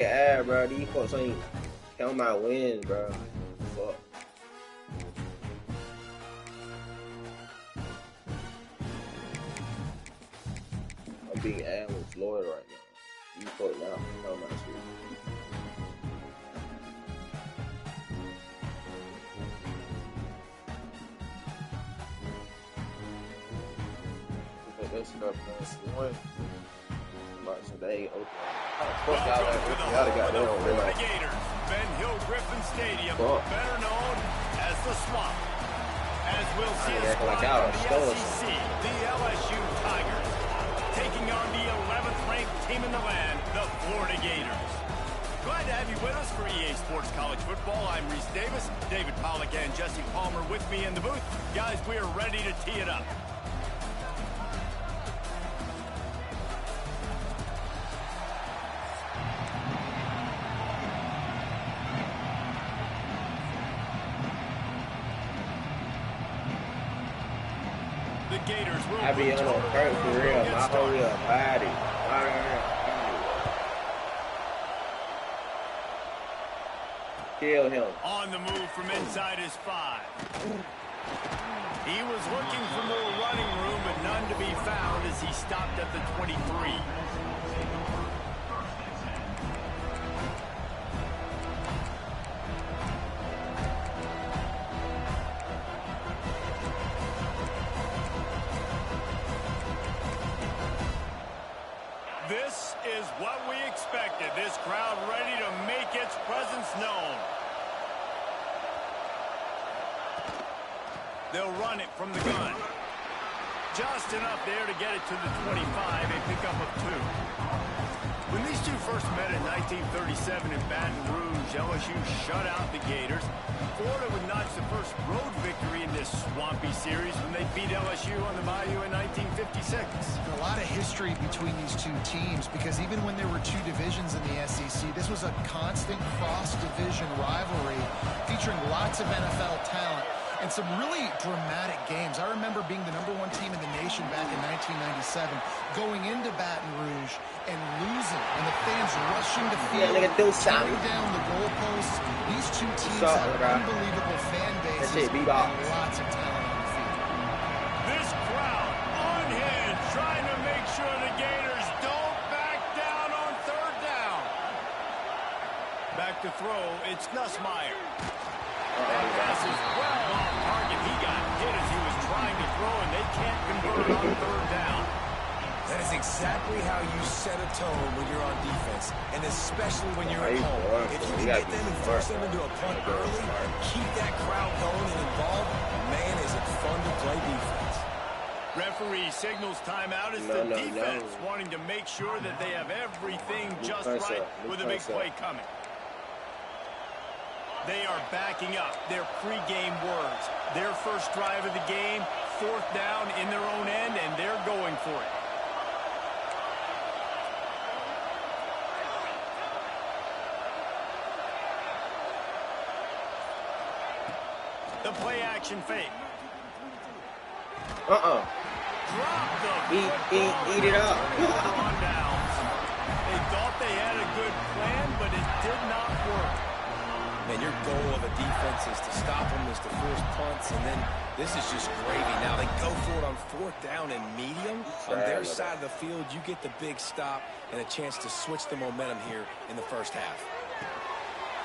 Yeah, bro. These folks ain't count my wins, bro. Fuck. I'm being ad with Florida right now. These folks now count my shit. This stuff one. They open. Fuck y'all got that on the Gators, Ben Hill Griffin Stadium, better known as the Swamp. As we'll see a squad from the SEC, the LSU Tigers, taking on the 11th ranked team in the land, the Florida Gators. Glad to have you with us for EA Sports College Football. I'm Reese Davis, David Pollack and Jesse Palmer with me in the booth. Guys, we are ready to tee it up. I be on a hurt for real, my whole body. Kill him. On the move from inside his 5. He was looking for more running room, but none to be found as he stopped at the 23. This is what we expected. This crowd ready to make its presence known. They'll run it from the gun. Just enough there to get it to the 25, a pickup of 2. When these two first met in 1937 in Baton Rouge, LSU shut out the Gators. Florida would notch the first road victory in this swampy series when they beat LSU on the Bayou in 1956. A lot of history between these two teams because even when there were two divisions in the SEC, this was a constant cross-division rivalry featuring lots of NFL talent and some really dramatic games. I remember being the #1 team in the nation back in 1997, going into Baton Rouge and losing, and the fans rushing the field, tearing down the goalposts. These two teams have unbelievable fan bases and lots of talent on the field. This crowd unhinged, trying to make sure the Gators don't back down on 3rd down. Back to throw, it's Nussmeier. That pass is well off target. He got hit as he was trying to throw, and they can't convert on 3rd down. That is exactly how you set a tone when you're on defense, and especially when you're at home. If you can get them and force them into a punt early, keep that crowd going and involved, man, is it fun to play defense. Referee signals timeout as the defense wanting to make sure that they have everything just right with a big play coming. They are backing up their pregame words. Their first drive of the game, 4th down in their own end, and they're going for it. The play action fake. Drop the eat it up. On downs. They thought they had a good plan, but it did not work. Man, your goal of a defense is to stop them, is to force punts, and then this is just gravy. Now they go for it on 4th down and medium. On their side of the field, you get the big stop and a chance to switch the momentum here in the first half.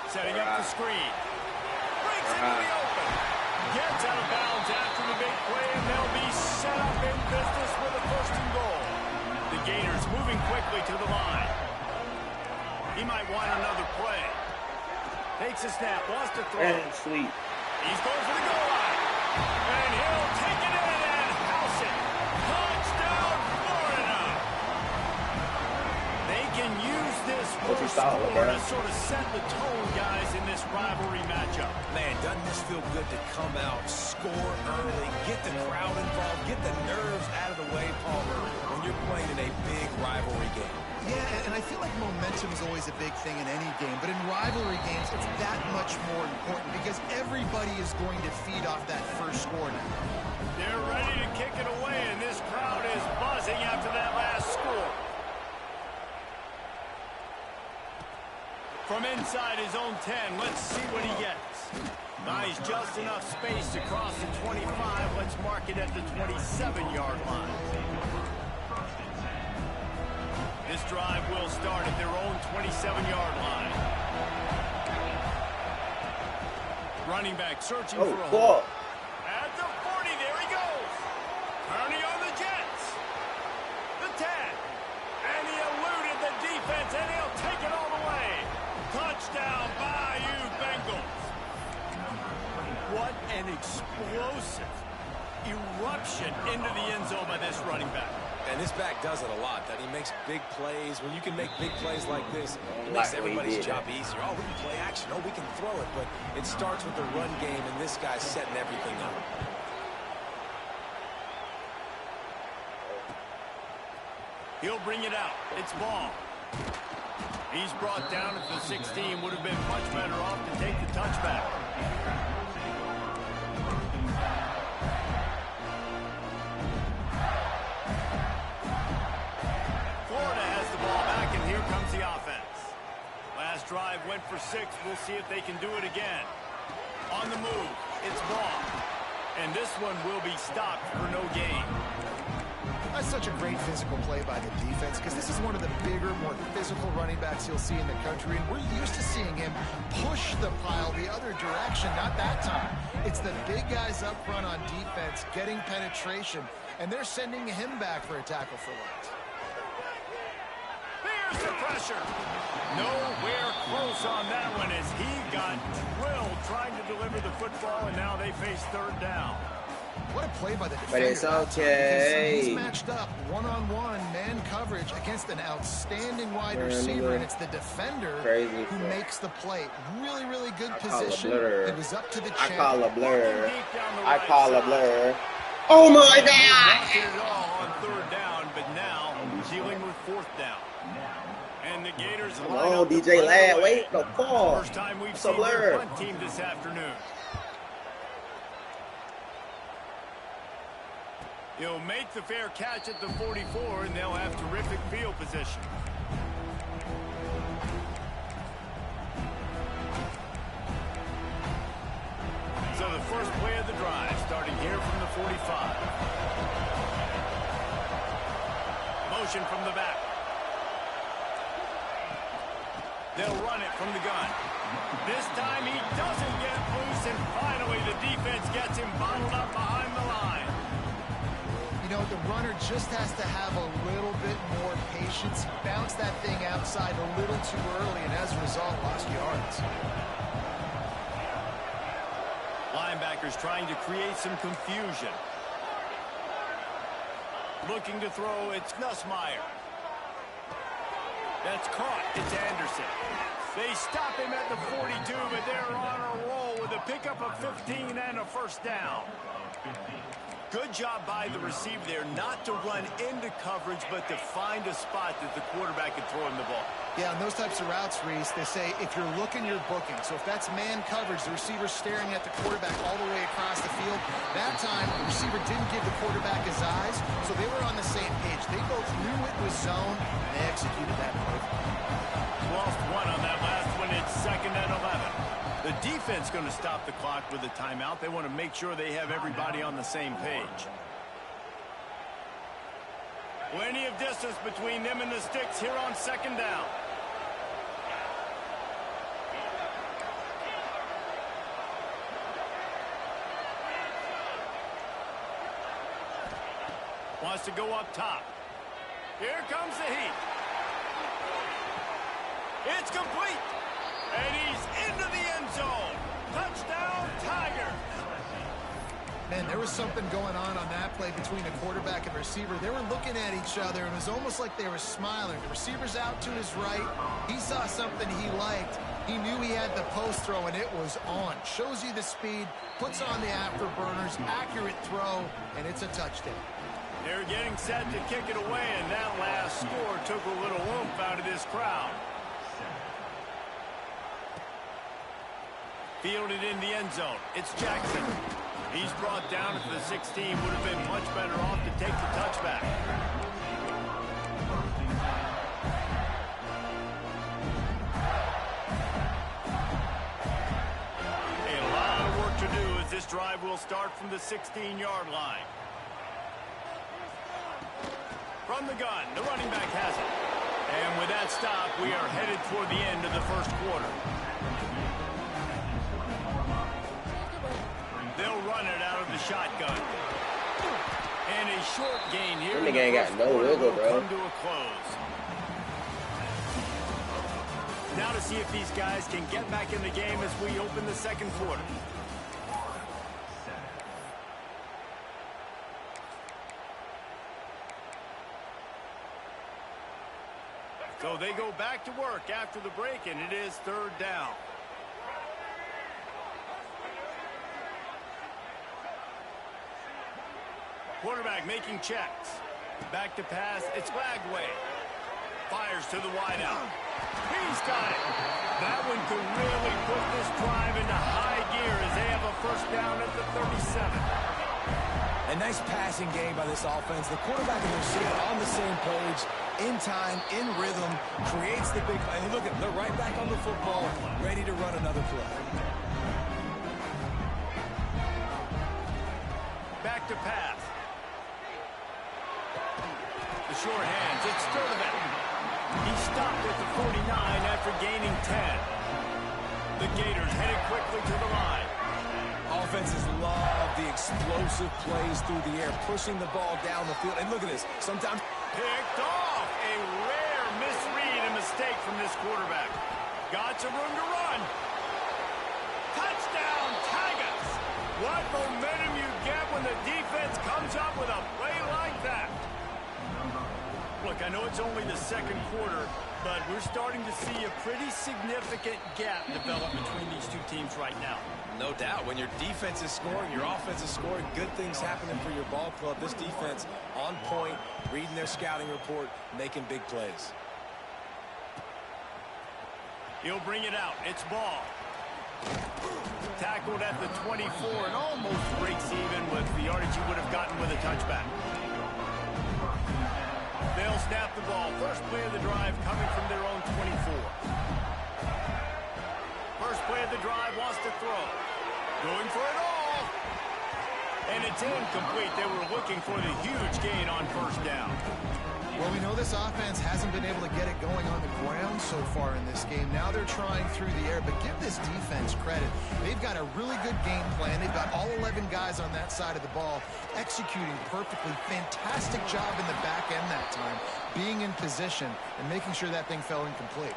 Setting up the screen. Breaks into the open. Gets out of bounds after the big play, and they'll be set up in business with a 1st and goal. The Gators moving quickly to the line. He might want another play. Takes a snap, wants to throw. Sweet. He's going for the goal line. And he'll take it in and house it. Touchdown, Florida. They can use this first score to sort of set the tone, guys, in this rivalry matchup. Man, doesn't this feel good to come out, score early, get the crowd involved, get the nerves out of the way, Palmer, when you're playing in a big rivalry game. Yeah, and I feel like momentum is always a big thing in any game, but in rivalry games, it's that much more important because everybody is going to feed off that first score now. They're ready to kick it away, and this crowd is buzzing after that last score. From inside his own 10, let's see what he gets. Nice, just enough space to cross the 25. Let's mark it at the 27-yard line. This drive will start at their own 27-yard line. Running back searching for a hole. At the 40, there he goes. Turning on the Jets. The 10. And he eluded the defense, and he'll take it all the way. Touchdown, Bayou Bengals. What an explosive eruption into the end zone by this running back. And this back does it a lot. That he makes big plays. When you can make big plays like this, it makes everybody's job easier. Oh, we can play action. Oh, we can throw it. But it starts with the run game, and this guy's setting everything up. He'll bring it out. It's Ball. He's brought down at the 16. Would have been much better off to take the touchback. Last drive went for 6. We'll see if they can do it again. On the move, it's Ball. And this one will be stopped for no gain. That's such a great physical play by the defense because this is one of the bigger, more physical running backs you'll see in the country. And we're used to seeing him push the pile the other direction. Not that time. It's the big guys up front on defense getting penetration. And they're sending him back for a tackle for loss. There's the pressure. Nowhere close on that one as he got drilled trying to deliver the football, and now they face third down. What a play by the defender. But it's okay. He's matched up one-on-one man coverage against an outstanding wide receiver, and it's the defender who makes the play. Really, really good position. It was up to the chin. I call a blur. I call a blur. Oh my God! It all on third down, but now dealing with fourth down. And the Gators oh, DJ Ladd, wait, no call. First time we've seen their punt team this afternoon. He'll make the fair catch at the 44, and they'll have terrific field position. So the first play of the drive, starting here from the 45. Motion from the back. They'll run it from the gun. This time he doesn't get loose, and finally the defense gets him bottled up behind the line. You know, the runner just has to have a little bit more patience. He bounced that thing outside a little too early, and as a result, lost yards. Linebackers trying to create some confusion. Looking to throw, it's Nussmeier. That's caught. It's Anderson. They stop him at the 42, but they're on a roll with a pickup of 15 and a first down. Good job by the receiver there not to run into coverage, but to find a spot that the quarterback can throw him the ball. Yeah, on those types of routes, Reese, they say if you're looking, you're booking. So if that's man coverage, the receiver's staring at the quarterback all the way across the field. That time, the receiver didn't give the quarterback his eyes, so they were on the same page. They both knew it was zone, and they executed that perfectly. Lost one on that last one. It's 2nd and 11. The defense going to stop the clock with a timeout. They want to make sure they have everybody on the same page. Plenty of distance between them and the sticks here on 2nd down. Wants to go up top. Here comes the heat. It's complete. And he's into the end zone. Touchdown, Tigers. Man, there was something going on that play between the quarterback and receiver. They were looking at each other, and it was almost like they were smiling. The receiver's out to his right. He saw something he liked. He knew he had the post throw, and it was on. Shows you the speed, puts on the afterburners, accurate throw, and it's a touchdown. They're getting set to kick it away, and that last score took a little oomph out of this crowd. Fielded in the end zone. It's Jackson. He's brought down at the 16. Would have been much better off to take the touchback. This drive will start from the 16-yard line. From the gun, the running back has it. And with that stop, we are headed toward the end of the first quarter. They'll run it out of the shotgun. And a short gain here. The game got no wiggle, bro. Come to a close. Now to see if these guys can get back in the game as we open the second quarter. So they go back to work after the break, and it is third down. Quarterback making checks. Back to pass. It's Lagway. Fires to the wideout. He's got it. That one could really put this drive into high gear as they have a first down at the 37. A nice passing game by this offense. The quarterback and the receiver on the same page, in time, in rhythm, creates the big play. And look at them, they're right back on the football, ready to run another play. Back to pass. The short hands, it's Sturdivant. He stopped at the 49 after gaining 10. The Gators headed quickly to the line. Offenses love the explosive plays through the air, pushing the ball down the field. And look at this. Sometimes picked off. A rare misread and mistake from this quarterback. Got some room to run. Touchdown, Tigers. What momentum you get when the defense comes up with a play like that. Look, I know it's only the second quarter, but we're starting to see a pretty significant gap develop between these two teams right now. no doubt, when your defense is scoring, your offense is scoring, good things happening for your ball club. This defense on point, reading their scouting report, making big plays. He'll bring it out. It's ball. Tackled at the 24 and almost breaks even with the yardage he would have gotten with a touchback. They'll snap the ball. First play of the drive coming from their own 24. First play of the drive, wants to throw. Going for it all. And it's incomplete. They were looking for the huge gain on first down. Well, we know this offense hasn't been able to get it going on the ground so far in this game. Now they're trying through the air, but give this defense credit. They've got a really good game plan. They've got all 11 guys on that side of the ball executing perfectly. Fantastic job in the back end that time, being in position and making sure that thing fell incomplete.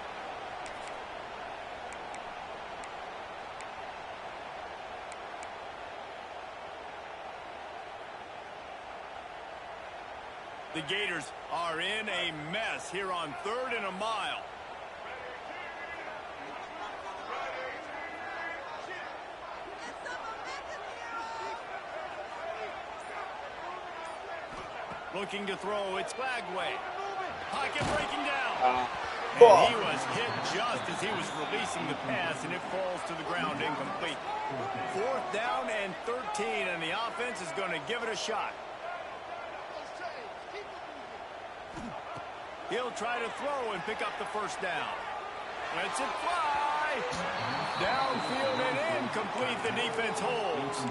The Gators are in a mess here on 3rd and a mile. Looking to throw, it's Lagway. Pocket breaking down. And he was hit just as he was releasing the pass, and it falls to the ground incomplete. 4th down and 13, and the offense is going to give it a shot. He'll try to throw and pick up the first down. Lets it fly. Downfield and incomplete. The defense holds.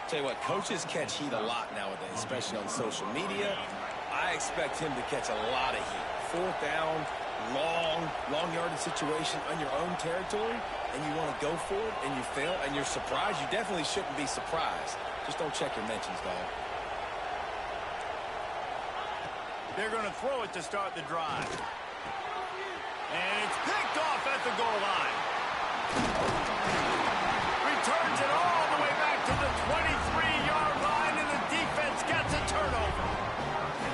Tell you what, coaches catch heat a lot nowadays, especially on social media. I expect him to catch a lot of heat. 4th down, long yardage situation on your own territory, and you want to go for it, and you fail, and you're surprised. You definitely shouldn't be surprised. Just don't check your mentions, dog. They're going to throw it to start the drive. And it's picked off at the goal line. Returns it all the way back to the 23-yard line, and the defense gets a turnover.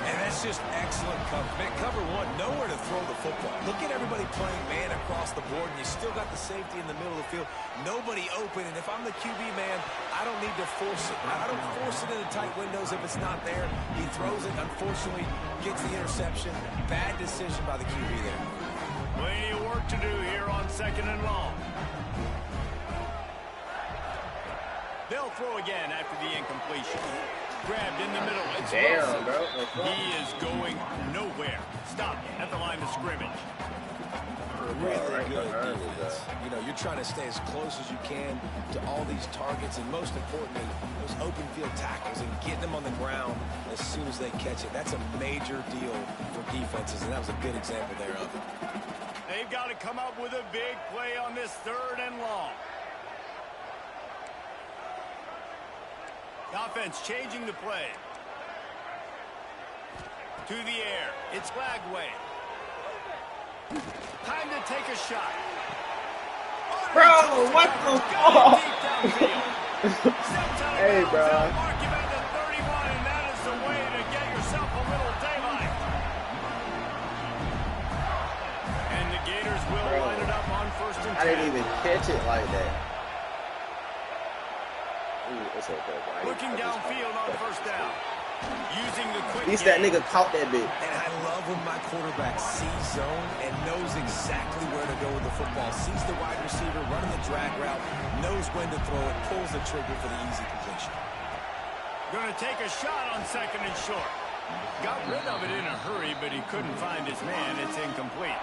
And that's just excellent cover. Man, cover one, nowhere to throw the football. Look at everybody playing man across the board, and you still got the safety in the middle of the field. Nobody open, and if I'm the QB man, I don't need to force it. I don't force it into tight windows if it's not there. He throws it, unfortunately, gets the interception. Bad decision by the QB there. Plenty of work to do here on 2nd and long. They'll throw again after the incompletion. Grabbed in the middle. It's Damn, bro. He is going nowhere. Stopped at the line of scrimmage. Really good defense. You know, you're trying to stay as close as you can to all these targets, and most importantly, those open field tackles and getting them on the ground as soon as they catch it. That's a major deal for defenses, and that was a good example there of it. They've got to come up with a big play on this 3rd and long. The offense changing the play. To the air. It's Lagway. Time to take a shot. Bro, what the fuck? Hey, bro. Mark him at the 31, and that is the way to get yourself a little daylight. And the Gators will line it up on 1st and 10. I didn't even catch it like that. Ooh, it's okay, bro. Looking downfield on 1st down. Using the quick At least that nigga caught that bitch. And I love when my quarterback sees zone and knows exactly where to go with the football. Sees the wide receiver running the drag route, knows when to throw it, pulls the trigger for the easy completion. Going to take a shot on 2nd and short. Got rid of it in a hurry, but he couldn't find his man. It's incomplete.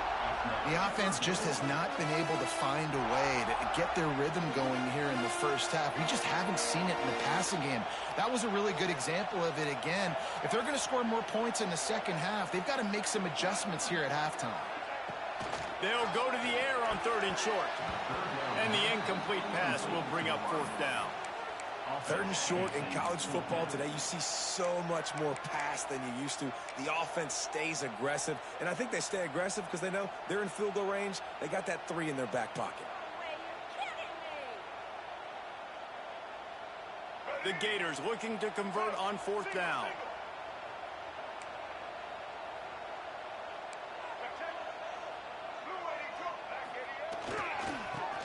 The offense just has not been able to find a way to get their rhythm going here in the 1st half. We just haven't seen it in the passing game. That was a really good example of it again. If they're going to score more points in the 2nd half, they've got to make some adjustments here at halftime. They'll go to the air on 3rd and short. And the incomplete pass will bring up 4th down. 3rd and short in college football today, you see so much more pass than you used to. The offense stays aggressive, and I think they stay aggressive because they know they're in field goal range. They got that 3 in their back pocket. The Gators looking to convert on 4th down.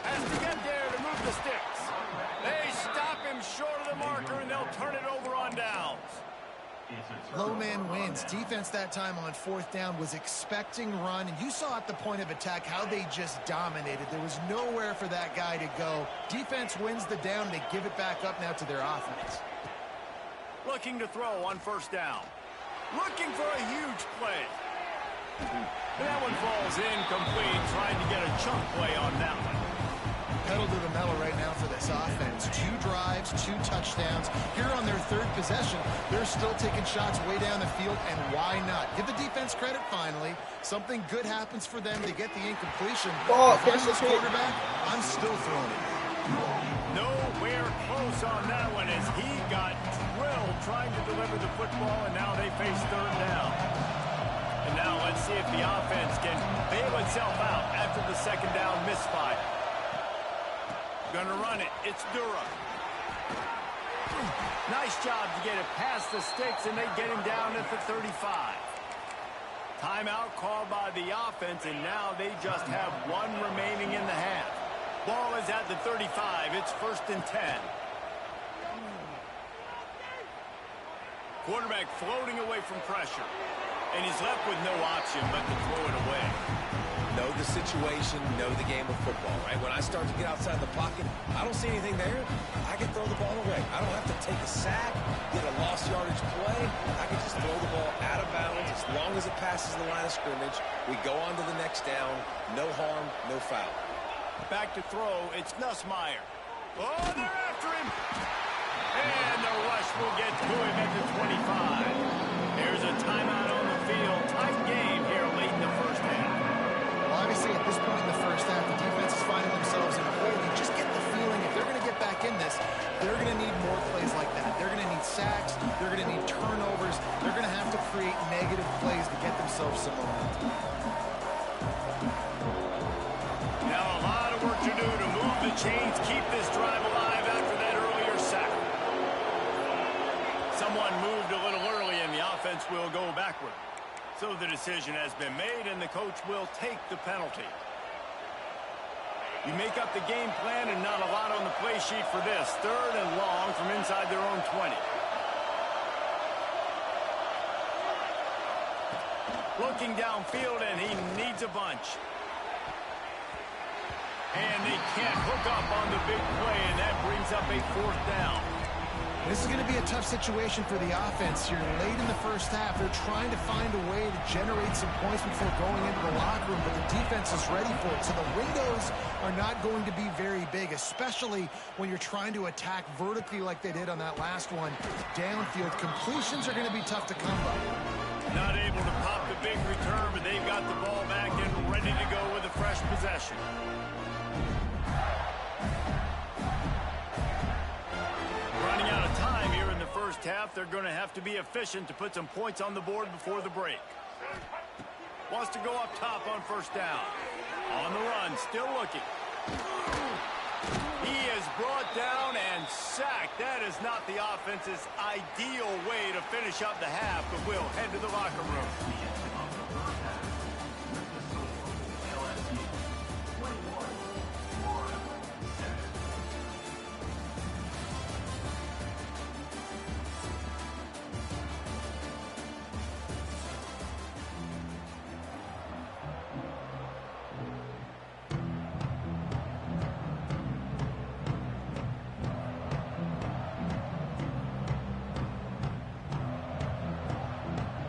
Has to get there to move the sticks. They stop him short of the marker, and they'll turn it over on downs. Low man wins. Defense that time on 4th down was expecting run, and you saw at the point of attack how they just dominated. There was nowhere for that guy to go. Defense wins the down. They give it back up now to their offense. Looking to throw on 1st down. Looking for a huge play. And that one falls incomplete, trying to get a chunk play on that one. Pedal to the metal right now for this offense. 2 drives, 2 touchdowns. Here on their 3rd possession, they're still taking shots way down the field, and why not? Give the defense credit finally. Something good happens for them to get the incompletion. If I'm this quarterback, I'm still throwing it. Nowhere close on that one as he got drilled trying to deliver the football, and now they face 3rd down. And now let's see if the offense can bail itself out after the 2nd down misfire. Gonna run it. It's Durham. Nice job to get it past the sticks, and they get him down at the 35. Timeout called by the offense, and now they just have 1 remaining in the half. Ball is at the 35. It's 1st and 10. Quarterback floating away from pressure. And he's left with no option but to throw it away. Know the situation, know the game of football, right? When I start to get outside the pocket, I don't see anything there. I can throw the ball away. I don't have to take a sack, get a lost yardage play. I can just throw the ball out of bounds as long as it passes the line of scrimmage. We go on to the next down. No harm, no foul. Back to throw. It's Nussmeier. Oh, they're after him. And the rush will get to him at the 25. There's a timeout on the field. Tight game here late in the 1st half. Well, obviously at this point in the 1st half, the defense is finding themselves in a hole. You just get the feeling if they're going to get back in this, they're going to need more plays like that. They're going to need sacks. They're going to need turnovers. They're going to have to create negative plays to get themselves some momentum. Now a lot of work to do to move the chains, keep this drive alive after that earlier sack. Someone moved a little early, and the offense will go backward. So the decision has been made, and the coach will take the penalty. You make up the game plan, and not a lot on the play sheet for this. 3rd and long from inside their own 20. Looking downfield, and he needs a bunch. And they can't hook up on the big play, and that brings up a 4th down. This is going to be a tough situation for the offense here. Late in the first half, they're trying to find a way to generate some points before going into the locker room, but the defense is ready for it. So the windows are not going to be very big, especially when you're trying to attack vertically like they did on that last one. Downfield completions are going to be tough to come by. Not able to pop the big return, but they've got the ball back and ready to go with a fresh possession. Running out of time here in the first half. They're going to have to be efficient to put some points on the board before the break. Wants to go up top on first down. On the run, still looking. He is brought down and sacked. That is not the offense's ideal way to finish up the half, but we'll head to the locker room.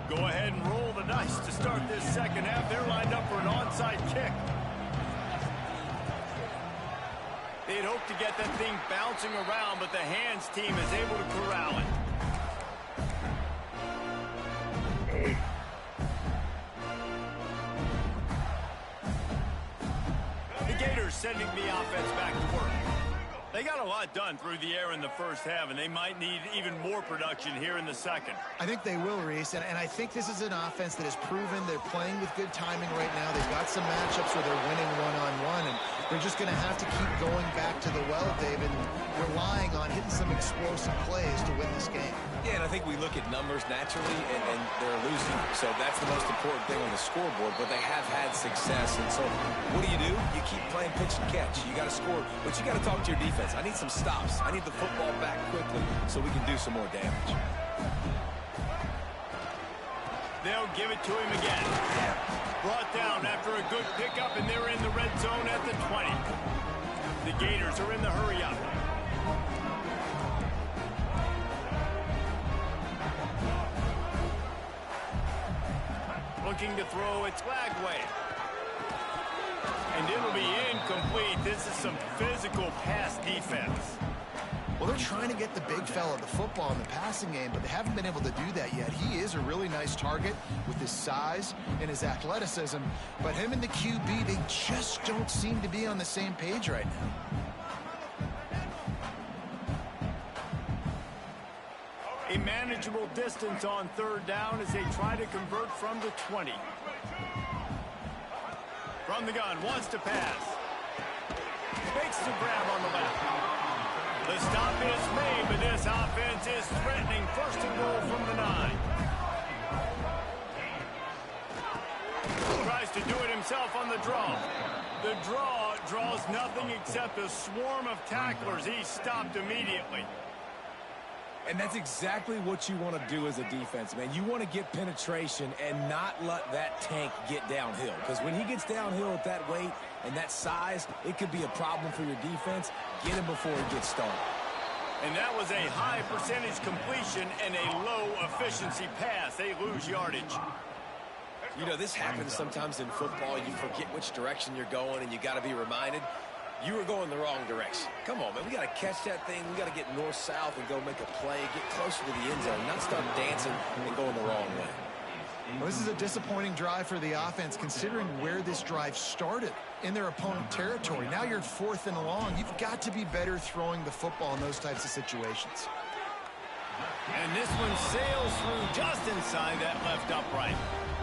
Go ahead and roll the dice to start this second half. They're lined up for an onside kick. They'd hope to get that thing bouncing around, but the hands team is able to corral it. The Gators sending the offense back to work. They got a lot done through the air in the first half, and they might need even more production here in the second. I think they will, Reese, and I think this is an offense that has proven they're playing with good timing right now. They've got some matchups where they're winning one-on-one, and they're just going to have to keep going back to the well, David, and relying on hitting some explosive plays to win this game. Yeah, and I think we look at numbers naturally, and they're losing. So that's the most important thing on the scoreboard, but they have had success. And so what do? You keep playing pitch and catch. You got to score, but you got to talk to your defense. I need some stops. I need the football back quickly so we can do some more damage. They'll give it to him again. Brought down after a good pickup, and they're in the red zone at the 20. The Gators are in the hurry-up. Looking to throw, it's Lagway. And it'll be incomplete. This is some physical pass defense. Well, they're trying to get the big fella the football in the passing game, but they haven't been able to do that yet. He is a really nice target with his size and his athleticism, but him and the QB, they just don't seem to be on the same page right now. A manageable distance on third down as they try to convert from the 20. From the gun, wants to pass. Makes the grab on the left. The stop is made, but this offense is threatening. First and goal from the 9. Tries to do it himself on the draw. The draw draws nothing except a swarm of tacklers. He's stopped immediately. And that's exactly what you want to do as a defense, man. You want to get penetration and not let that tank get downhill. Because when he gets downhill at that weight and that size, it could be a problem for your defense. Get him before he gets started. And that was a high percentage completion and a low efficiency pass. They lose yardage. You know, this happens sometimes in football. You forget which direction you're going, and you got to be reminded. You were going the wrong direction. Come on, man. We got to catch that thing. We got to get north-south and go make a play, get closer to the end zone, not start dancing and going the wrong way. Well, this is a disappointing drive for the offense, considering where this drive started in their opponent territory. Now you're 4th and long. You've got to be better throwing the football in those types of situations. And this one sails through just inside that left upright.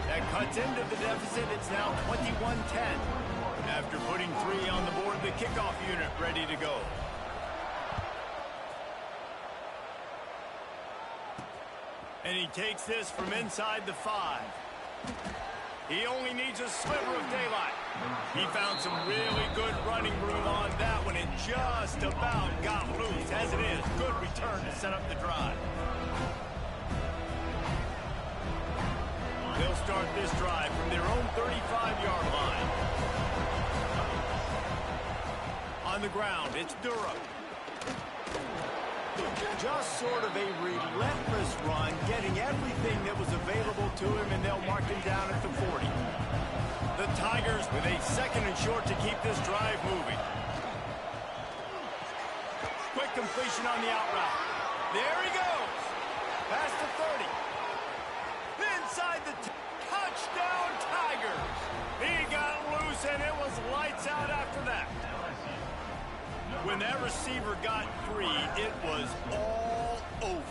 That cuts into the deficit. It's now 21-10. After putting 3 on the board, the kickoff unit ready to go. And he takes this from inside the 5. He only needs a sliver of daylight. He found some really good running room on that one and just about got loose. As it is, good return to set up the drive. They'll start this drive from their own 35-yard line. On the ground, it's Durham. Just sort of a relentless run, getting everything that was available to him, and they'll mark him down at the 40. The Tigers with a 2nd and short to keep this drive moving. Quick completion on the out route. There he goes. Past the 30. Inside the touchdown Tigers. He got loose, and it was lights out after that. When that receiver got free, it was all over.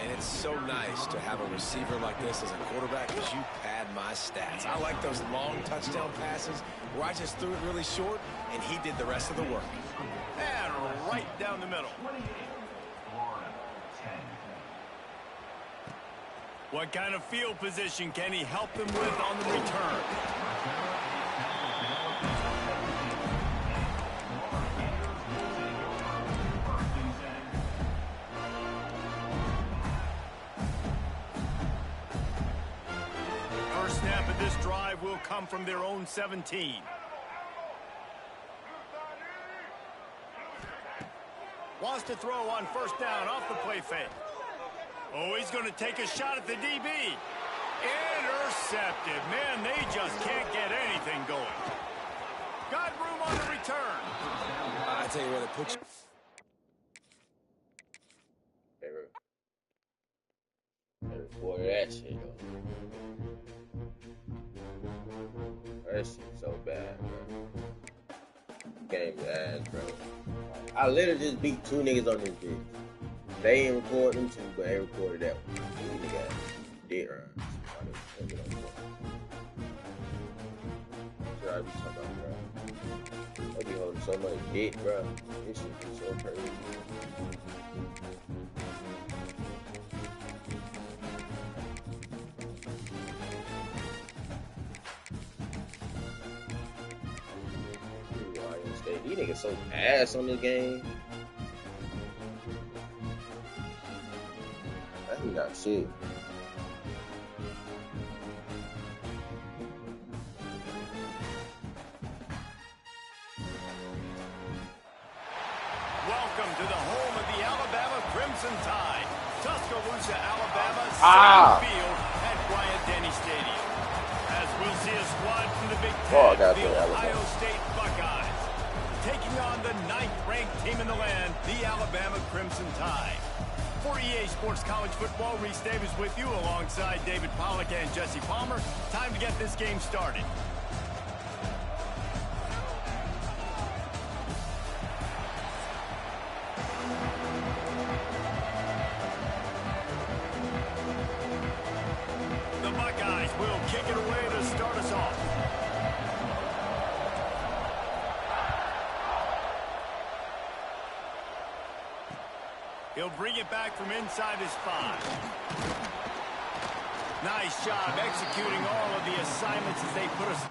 And it's so nice to have a receiver like this as a quarterback because you pad my stats. I like those long touchdown passes where I just threw it really short, and he did the rest of the work. And right down the middle. What kind of field position can he help them with on the return? First snap of this drive will come from their own 17. Wants to throw on first down off the play fake. Oh, he's going to take a shot at the DB. Intercepted. Man, they just can't get anything going. Got room on the return. I tell you what, it puts you. They recorded that shit, though. That shit so bad, bro. Game ass, bro. I literally just beat 2 niggas on this bitch. They ain't record them 2, but they recorded that one. They got dead runs. What I be talking about, bro? They be holding so much dick, bro. This shit be so crazy. These niggas so ass on this game. That's not shit. Welcome to the home of the Alabama Crimson Tide. Tuscaloosa, Alabama, center field at Bryant-Denny Stadium. As we'll see a squad from the Big Ten, the Ohio State Buckeyes, taking on the 9th-ranked team in the land, the Alabama Crimson Tide. For EA Sports College Football, Reese Davis with you alongside David Pollack and Jesse Palmer. Time to get this game started. The Buckeyes will kick it away to start us off. He'll bring it back from inside his 5. Nice job executing all of the assignments as they put us.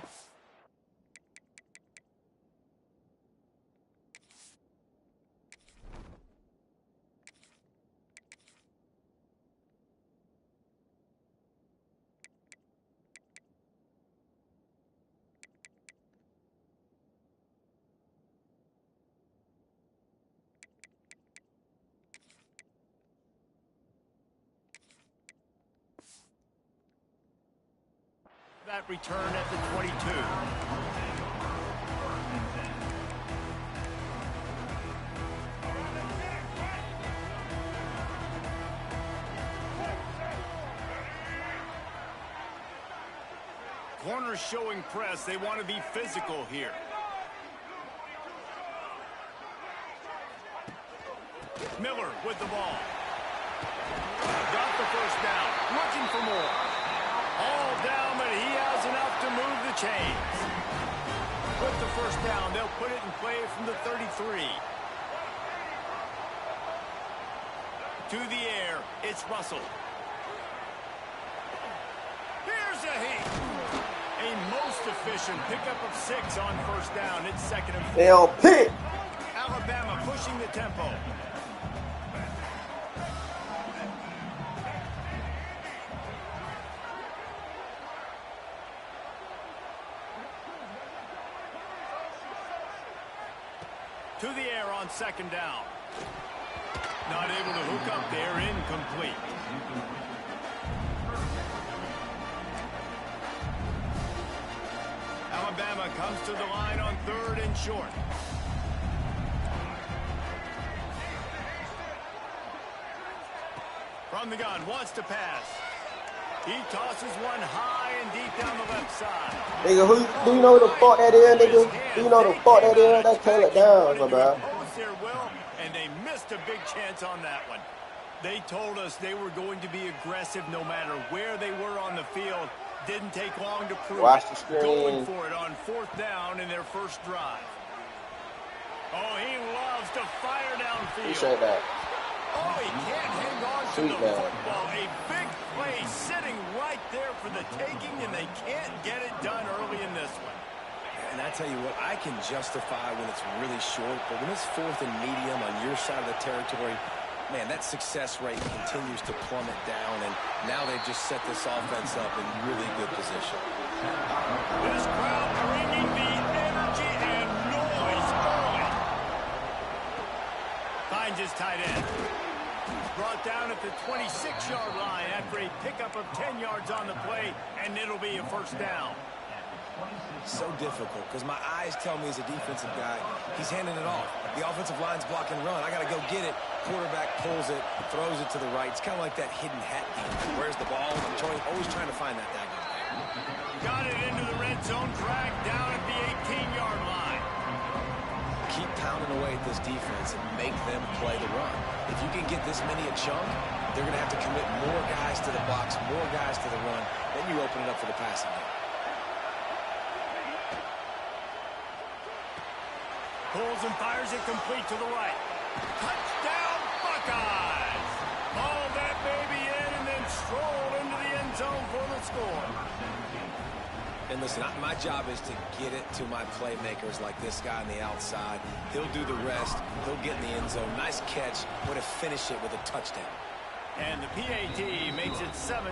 That return at the 22. Corners showing press. They want to be physical here. Miller with the ball. Got the first down. Looking for more. All down, but he has enough to move the chains. With the first down, they'll put it in play from the 33. To the air, it's Russell. Here's a hit. A most efficient pickup of 6 on first down. It's 2nd and 4. They'll pick. Alabama pushing the tempo. To the air on 2nd down. Not able to hook up there, incomplete. Alabama comes to the line on 3rd and short. From the gun, wants to pass. He tosses one high and deep down the left side. Nigga, do you know who the fuck that is, nigga? Do you know the fuck that is? That's Taylor Downs, my bro. And they missed a big chance on that one. They told us they were going to be aggressive no matter where they were on the field. Didn't take long to prove Watch it. the screen. Going for it on 4th down in their first drive. Oh, he loves to fire downfield. Appreciate that. Oh, he can't hang on to the football. A big play sitting right there for the taking, and they can't get it done early in this one. And I tell you what, I can justify when it's really short, but when it's 4th and medium on your side of the territory, man, that success rate continues to plummet down, and now they've just set this offense up in really good position. This crowd bringing the energy and noise early. Finds his tight end. Brought down at the 26-yard line after a pickup of 10 yards on the play, and it'll be a first down. So difficult because my eyes tell me as a defensive guy, he's handing it off. The offensive line's blocking run. I got to go get it. Quarterback pulls it, throws it to the right. It's kind of like that hidden hat game. Where's the ball? I'm always trying to find that daggone thing. Got it into the red zone, dragged down at the 18-yard line. Keep pounding away at this defense and make them play the run. If you can get this many a chunk, they're going to have to commit more guys to the box, more guys to the run. Then you open it up for the passing game. Pulls and fires it complete to the right. Touchdown, Buckeyes! Haul that baby in and then stroll into the end zone for the score. And listen, my job is to get it to my playmakers like this guy on the outside. He'll do the rest. He'll get in the end zone. Nice catch. Way to finish it with a touchdown. And the PAT makes it 7-0.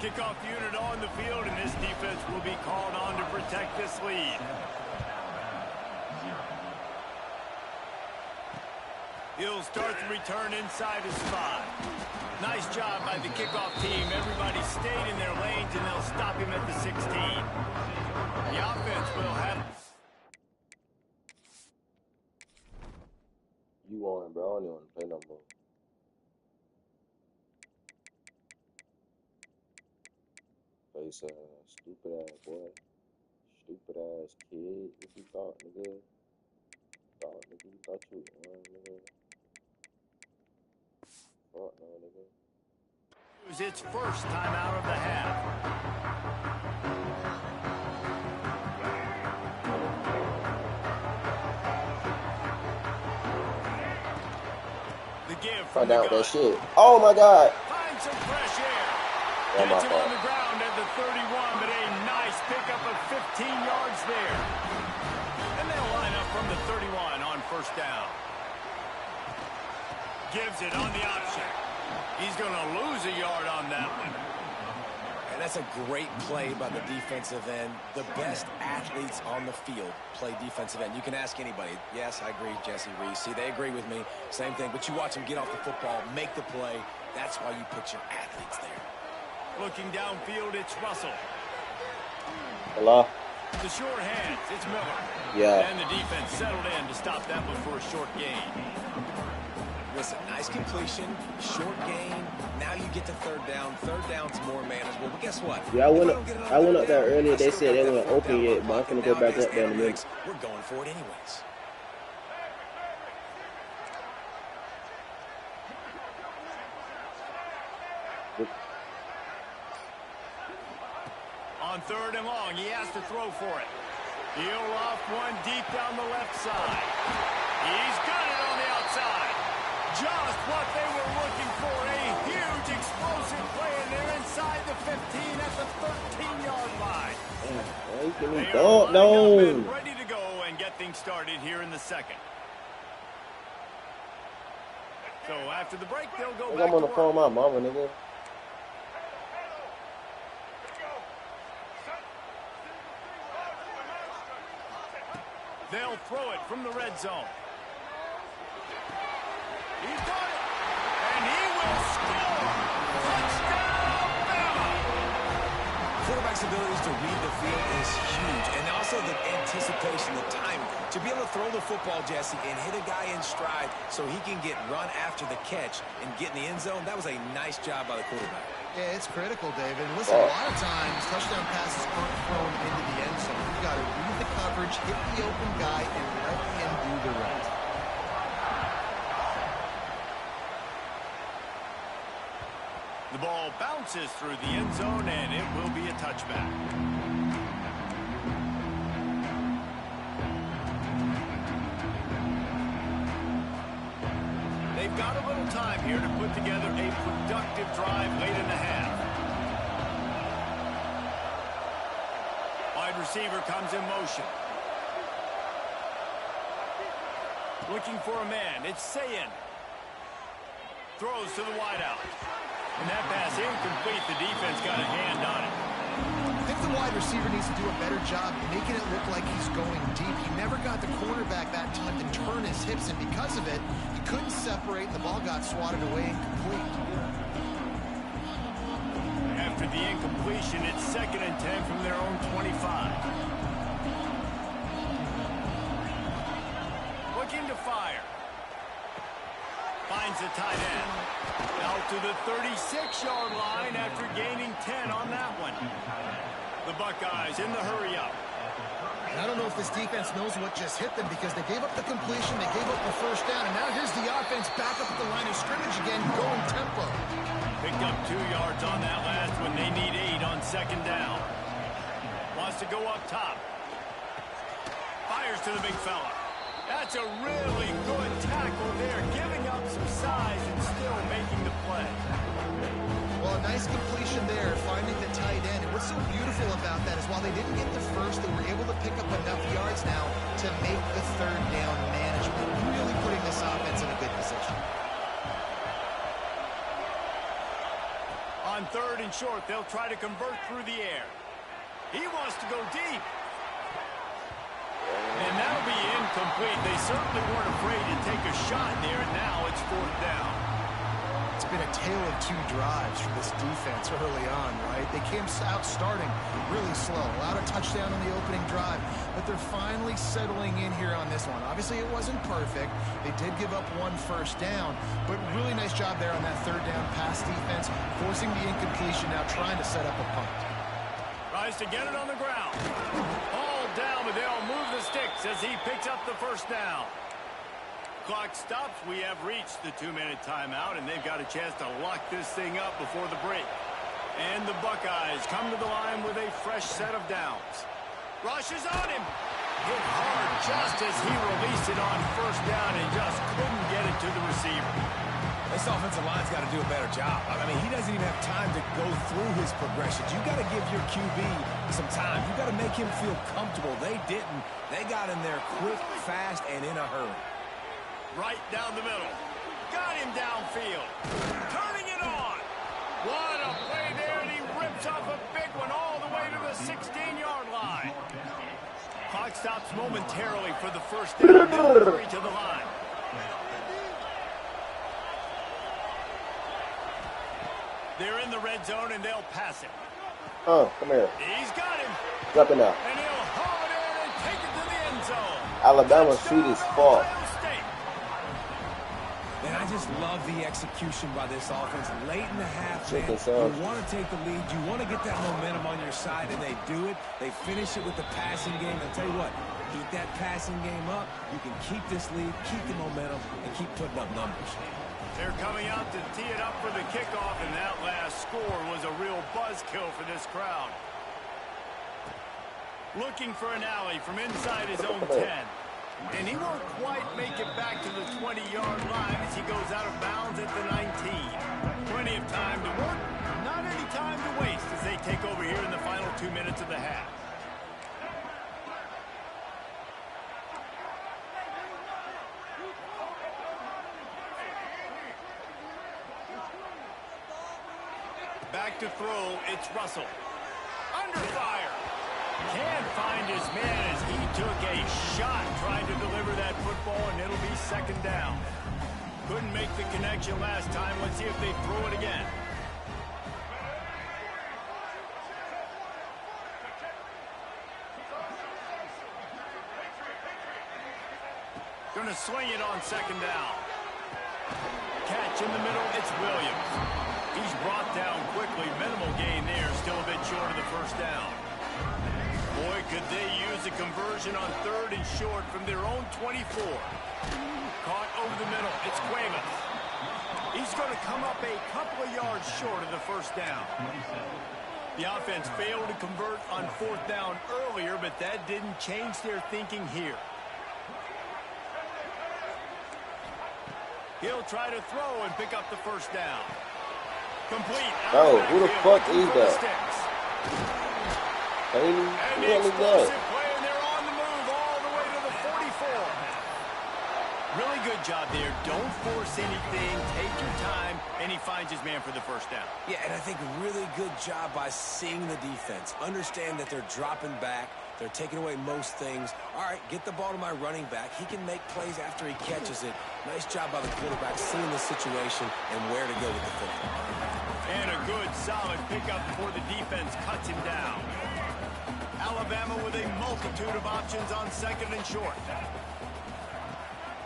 Kickoff unit on the field, and this defense will be called on to protect this lead. He'll start the return inside his spot. Nice job by the kickoff team. Everybody stayed in their lanes, and they'll stop him at the 16. The offense will have... You on, bro. I don't even want to play no more. Face stupid ass boy. Stupid ass kid. What you thought, nigga? You thought you won, nigga. Fuck no, nigga. It was its first time out of the half. The give from down that shit. Oh my God. Find some fresh air. Yeah, Gets him on the ground at the 31, but a nice pickup of 15 yards there. And they'll line up from the 31 on first down. Gives it on the option. He's going to lose a yard on that one. And that's a great play by the defensive end. The best athletes on the field play defensive end. You can ask anybody. Yes, I agree, Jesse Reese. See, they agree with me. Same thing. But you watch them get off the football, make the play. That's why you put your athletes there. Looking downfield, it's Russell. Hello? The short hands, it's Miller. Yeah. And the defense settled in to stop that one for a short gain. Listen, nice completion, short gain. Now you get to third down. Third down's more manageable. But guess what? Yeah, I went up there earlier. They said they weren't open yet, but I'm going to go back up there in a minute. We're going for it anyways. On third and long, he has to throw for it. He'll off one deep down the left side. He's got it on the outside. Just what they were looking for, a huge explosive play, and they're inside the 15 at the 13-yard line. They are lined up and ready to go and get things started here in the second. So after the break, they'll go back I'm on the phone with my mama, nigga. They'll throw it from the red zone. He's got it. And he will score. Touchdown, Bama. Quarterback's abilities to read the field is huge. And also the anticipation, the timing. To be able to throw the football, Jesse, and hit a guy in stride so he can get run after the catch and get in the end zone, that was a nice job by the quarterback. Yeah, it's critical, David. Listen, a lot of times, touchdown passes aren't thrown into the end zone. You've got to read the coverage, hit the open guy, and let him do the rest. The ball bounces through the end zone, and it will be a touchback. They've got a little time here to put together a productive drive late in the half. Wide receiver comes in motion. Looking for a man. It's Sayin. Throws to the wideout. And that pass incomplete. The defense got a hand on it. I think the wide receiver needs to do a better job making it look like he's going deep. He never got the quarterback that time to turn his hips, and because of it, he couldn't separate, and the ball got swatted away incomplete. After the incompletion, it's 2nd and 10 from their own 25. Looking to fire. Finds the tight end. Out to the 36-yard line after gaining 10 on that one. The Buckeyes in the hurry-up. I don't know if this defense knows what just hit them because they gave up the completion, they gave up the first down, and now here's the offense back up at the line of scrimmage again, going tempo. Picked up 2 yards on that last one. They need 8 on 2nd down. Wants to go up top. Fires to the big fella. That's a really good tackle there, giving up some size and still making the play. Well, a nice completion there, finding the tight end. And what's so beautiful about that is while they didn't get the first, they were able to pick up enough yards now to make the 3rd down manageable, really putting this offense in a good position. On 3rd and short, they'll try to convert through the air. He wants to go deep. And that'll be incomplete. They certainly weren't afraid to take a shot there, and now it's 4th down. It's been a tale of 2 drives for this defense early on, right? They came out starting really slow, allowed a touchdown on the opening drive, but they're finally settling in here on this one. Obviously, it wasn't perfect. They did give up 1 first down, but really nice job there on that 3rd down pass defense, forcing the incompletion, now trying to set up a punt. Tries to get it on the ground. All down, but they'll move the sticks as he picks up the first down. Clock stops. We have reached the 2-minute timeout, and they've got a chance to lock this thing up before the break. And the Buckeyes come to the line with a fresh set of downs. Rushes on him. Hit hard just as he released it on first down and just couldn't get it to the receiver. This offensive line's got to do a better job. I mean, he doesn't even have time to go through his progressions. You got to give your QB some time. You got to make him feel comfortable. They didn't. They got in there quick, fast, and in a hurry. Right down the middle. Got him downfield. Turning it on. What a play there, and he rips off a big one all the way to the 16-yard line. Clock stops momentarily for the first down. Hurry to the line. They're in the red zone, and they'll pass it. Oh, come here. He's got him. Drop it now. And he'll haul it in and take it to the end zone. Alabama's feet is fault. And I just love the execution by this offense. Late in the half, man, You you want to take the lead. You want to get that momentum on your side, and they do it. They finish it with the passing game. I'll tell you what, keep that passing game up. You can keep this lead, keep the momentum, and keep putting up numbers. They're coming out to tee it up for the kickoff, and that last score was a real buzzkill for this crowd. Looking for an alley from inside his own 10. And he won't quite make it back to the 20-yard line as he goes out of bounds at the 19. Plenty of time to work, not any time to waste as they take over here in the final 2 minutes of the half. Back to throw, it's Russell. Under fire. Can't find his man as he took a shot trying to deliver that football, and it'll be 2nd down. Couldn't make the connection last time. Let's see if they throw it again. Going to swing it on second down. Catch in the middle. It's Williams. He's brought down quickly. Minimal gain there. Still a bit short of the first down. Boy, could they use a conversion on 3rd and short from their own 24. Caught over the middle. It's Cuevas. He's going to come up a couple of yards short of the first down. The offense failed to convert on 4th down earlier, but that didn't change their thinking here. He'll try to throw and pick up the first down. Complete. Bro, who the fuck is that? Hey, and the explosive play, and they're on the move all the way to the 44. Really good job there. Don't force anything. Take your time, and he finds his man for the first down. Yeah, and I think really good job by seeing the defense. Understand that they're dropping back. They're taking away most things. All right, get the ball to my running back. He can make plays after he catches it. Nice job by the quarterback seeing the situation and where to go with the football. And a good, solid pickup before the defense cuts him down. Alabama with a multitude of options on 2nd and short.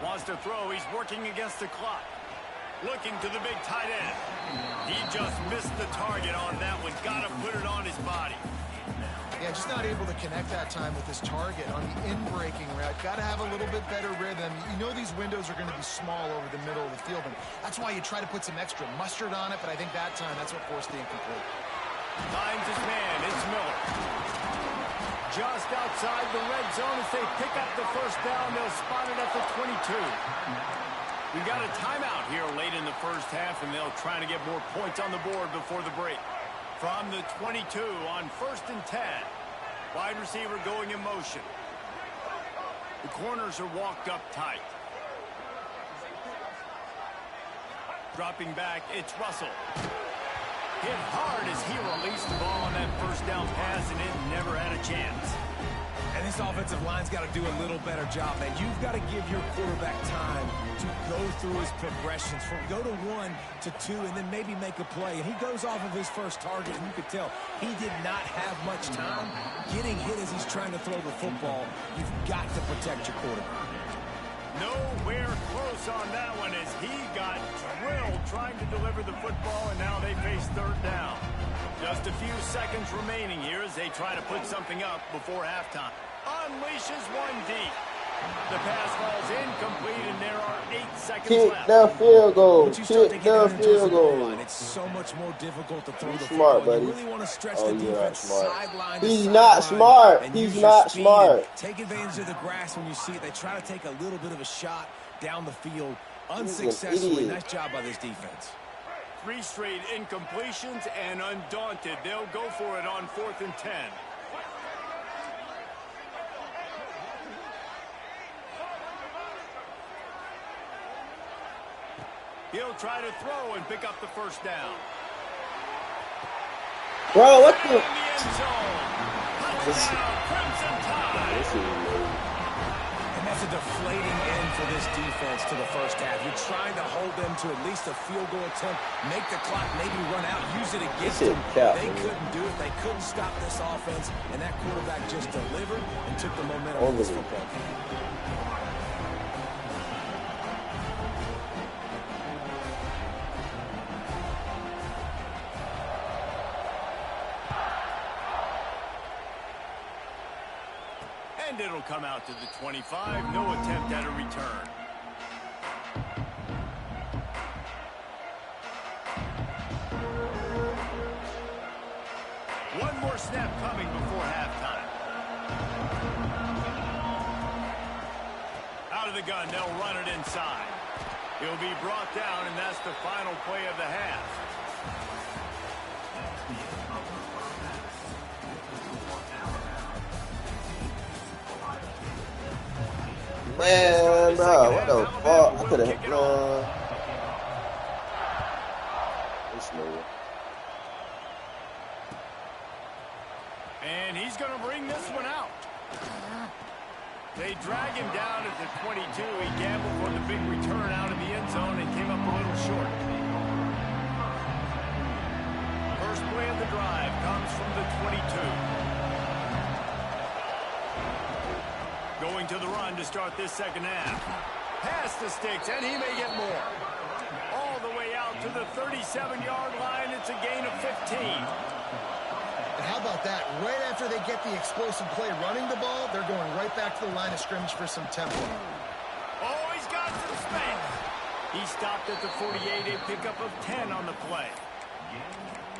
Wants to throw. He's working against the clock. Looking to the big tight end. He just missed the target on that one. Got to put it on his body. Yeah, just not able to connect that time with his target on the in-breaking route. Got to have a little bit better rhythm. You know these windows are going to be small over the middle of the field, and that's why you try to put some extra mustard on it, but I think that time that's what forced the incomplete. Finds his man. It's Miller. Just outside the red zone as they pick up the first down. They'll spot it at the 22. We got a timeout here late in the first half, and they'll try to get more points on the board before the break. From the 22 on 1st and 10. Wide receiver going in motion. The corners are walked up tight. Dropping back, it's Russell. Hit hard as he released the ball on that first down pass, and it never had a chance. And this offensive line's got to do a little better job, man. You've got to give your quarterback time to go through his progressions from go to 1 to 2 and then maybe make a play. And he goes off of his first target, and you could tell he did not have much time getting hit as he's trying to throw the football. You've got to protect your quarterback. Nowhere close on that one as he got drilled trying to deliver the football, and now they face 3rd down. Just a few seconds remaining here as they try to put something up before halftime. Unleashes one deep. The pass falls incomplete, and there are 8 seconds left. Kick the field goal. Kick the field goal. It's so much more difficult to throw the smart, football. buddy. You really want to stretch the defense sideline to He's sideline not smart. and He's use your not speed. smart. Take advantage of the grass when you see it. They try to take a little bit of a shot down the field unsuccessfully. Nice job by this defense. 3 straight incompletions, and undaunted, they'll go for it on 4th and 10. He'll try to throw and pick up the first down. Bro, what the? In the end zone. Touchdown, Crimson Tide. And that's a deflating end for this defense to the first half. You're trying to hold them to at least a field goal attempt, make the clock maybe run out, use it against them. They couldn't do it. They couldn't stop this offense, and that quarterback just delivered and took the momentum of this football game. And it'll come out to the 25. No attempt at a return. One more snap coming before halftime. Out of the gun, they'll run it inside. He'll be brought down, and that's the final play of the half. Man, bro, what the fuck? I could have, It's new. And he's going to bring this one out. They drag him down at the 22. He gambled for the big return out of the end zone and came up a little short. First play of the drive comes from the 22. Going to the run to start this second half. Pass the sticks, and he may get more. All the way out to the 37-yard line. It's a gain of 15. And how about that? Right after they get the explosive play running the ball, they're going right back to the line of scrimmage for some tempo. Oh, he's got some space. He stopped at the 48, a pickup of 10 on the play.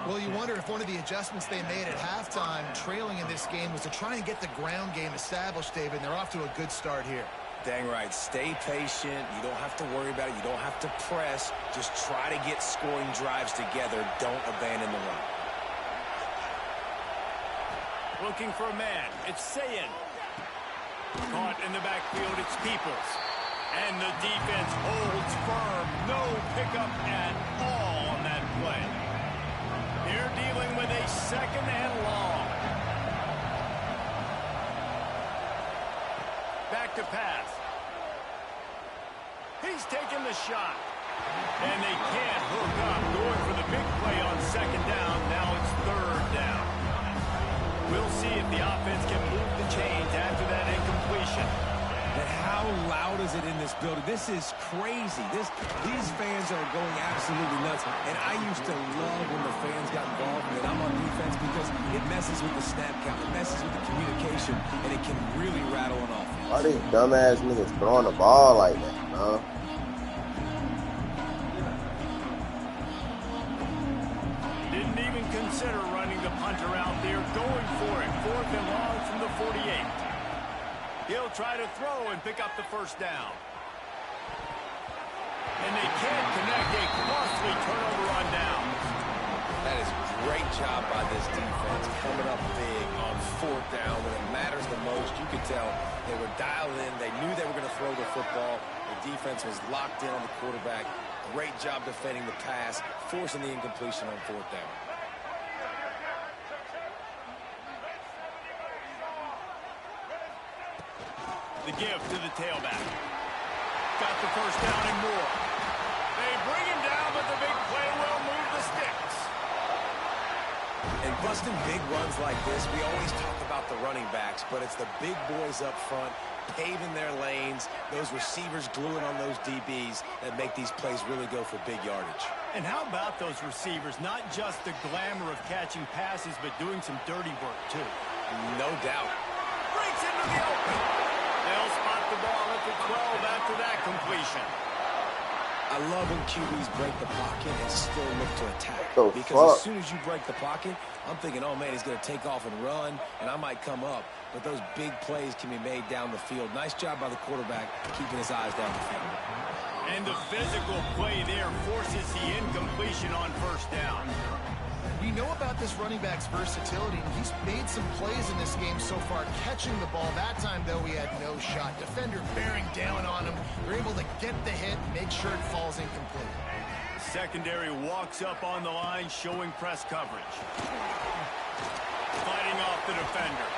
Well, you wonder if one of the adjustments they made at halftime, trailing in this game, was to try and get the ground game established, David. And they're off to a good start here. Dang right. Stay patient. You don't have to worry about it. You don't have to press. Just try to get scoring drives together. Don't abandon the run. Looking for a man. It's Sayin. Caught in the backfield. It's Peoples. And the defense holds firm. No pickup at all on that play. They're dealing with a second and long. Back to pass. He's taking the shot. And they can't hook up. Going for the big play on second down. Now it's third down. We'll see if the offense can move the chains after that incompletion. And how loud is it in this building? This is crazy. These fans are going absolutely nuts. And I used to love when the fans got involved and I'm on defense because it messes with the snap count. It messes with the communication, and it can really rattle an offense. Why these dumbass niggas throwing the ball like that, man? Didn't even consider running the punter out there. Going for it. Fourth and long from the 48. He'll try to throw and pick up the first down. And they can't connect. A costly turnover on downs. That is a great job by this defense, coming up big on fourth down when it matters the most. You could tell they were dialed in. They knew they were going to throw the football. The defense was locked in on the quarterback. Great job defending the pass, forcing the incompletion on fourth down. The give to the tailback. Got the first down and more. They bring him down, but the big play will move the sticks. And busting big runs like this, we always talk about the running backs, but it's the big boys up front, paving their lanes, those receivers gluing on those DBs that make these plays really go for big yardage. And how about those receivers? Not just the glamour of catching passes, but doing some dirty work, too. No doubt. Breaks into the open. They'll spot the ball at the 12 after that completion. I love when QBs break the pocket and still look to attack. Because as soon as you break the pocket, I'm thinking, oh, man, he's going to take off and run, and I might come up. But those big plays can be made down the field. Nice job by the quarterback keeping his eyes down the field. And the physical play there forces the incompletion on first down. We know about this running back's versatility, and he's made some plays in this game so far, catching the ball. That time, though, he had no shot. Defender bearing down on him. They're able to get the hit and make sure it falls incomplete. Secondary walks up on the line, showing press coverage. Fighting off the defender.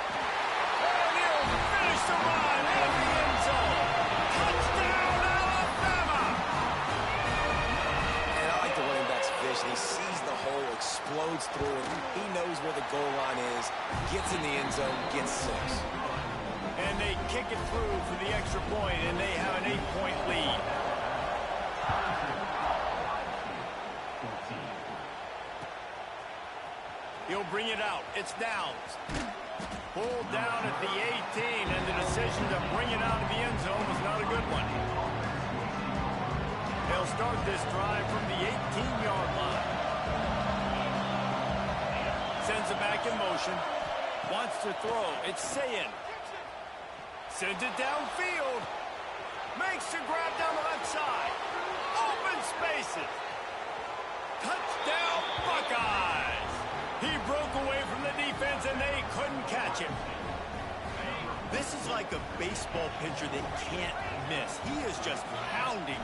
And he'll finish the run in the end zone. Touchdown, Alabama! And I like the running back's vision. He sees the hole, explodes through it. He knows where the goal line is, gets in the end zone, gets 6. And they kick it through for the extra point, and they have an 8-point lead. He'll bring it out. It's Downs. Pulled down at the 18, and the decision to bring it out of the end zone was not a good one. They'll start this drive from the 18-yard line. Sends it back in motion. Wants to throw. It's Sayin. Sends it downfield. Makes the grab down the left side. Open spaces. Touchdown, Buckeyes. He broke away from the defense, and they couldn't catch him. This is like a baseball pitcher that can't miss. He is just pounding